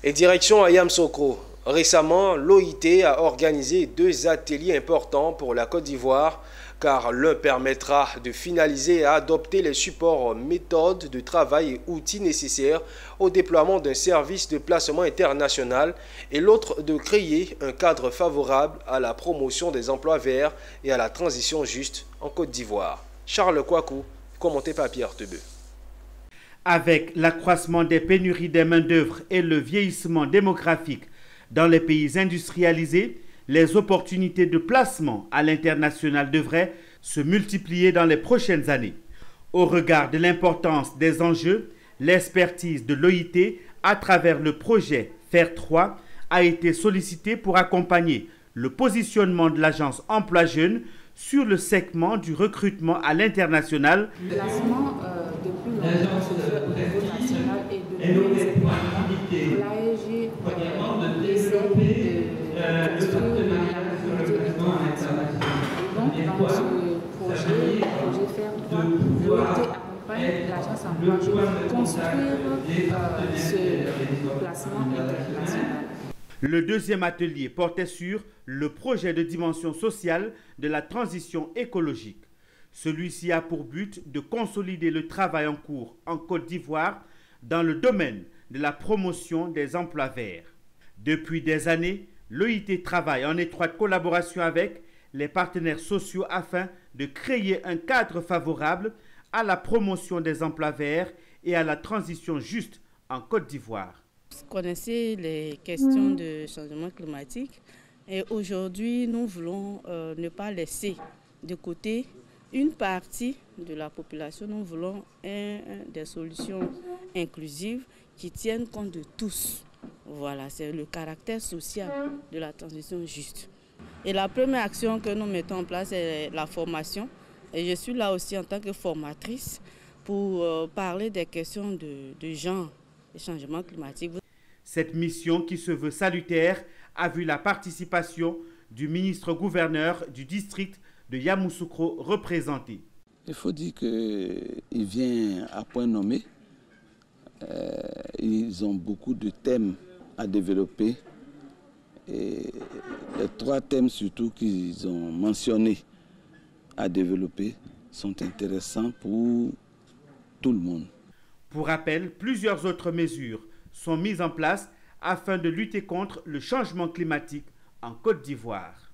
Et direction à Yamoussoukro. Récemment, l'OIT a organisé 2 ateliers importants pour la Côte d'Ivoire, car l'un permettra de finaliser et adopter les supports, méthodes de travail et outils nécessaires au déploiement d'un service de placement international, et l'autre de créer un cadre favorable à la promotion des emplois verts et à la transition juste en Côte d'Ivoire. Charles Kouakou, commenté par Pierre Tebeu. Avec l'accroissement des pénuries des main-d'œuvre et le vieillissement démographique dans les pays industrialisés, les opportunités de placement à l'international devraient se multiplier dans les prochaines années. Au regard de l'importance des enjeux, l'expertise de l'OIT à travers le projet FAIR 3 a été sollicitée pour accompagner le positionnement de l'agence Emploi Jeunes sur le segment du recrutement à l'international. Le placement depuis longtemps se fait au niveau national et depuis l'AEG essaie de construire la communauté internationale. Et donc, dans ce projet FAIR 3, l'OIT accompagne l'agence Emploi Jeunes pour construire ce placement international. Le deuxième atelier portait sur le projet de dimension sociale de la transition écologique. Celui-ci a pour but de consolider le travail en cours en Côte d'Ivoire dans le domaine de la promotion des emplois verts. Depuis des années, l'OIT travaille en étroite collaboration avec les partenaires sociaux afin de créer un cadre favorable à la promotion des emplois verts et à la transition juste en Côte d'Ivoire. Vous connaissez les questions de changement climatique et aujourd'hui nous voulons ne pas laisser de côté une partie de la population. Nous voulons des solutions inclusives qui tiennent compte de tous. Voilà, c'est le caractère social de la transition juste. Et la première action que nous mettons en place est la formation. Et je suis là aussi en tant que formatrice pour parler des questions de genre et changement climatique. Cette mission qui se veut salutaire a vu la participation du ministre-gouverneur du district de Yamoussoukro représenté. Il faut dire qu'il vient à point nommé. Ils ont beaucoup de thèmes à développer. Et les 3 thèmes surtout qu'ils ont mentionnés à développer sont intéressants pour tout le monde. Pour rappel, plusieurs autres mesures sont mises en place afin de lutter contre le changement climatique en Côte d'Ivoire.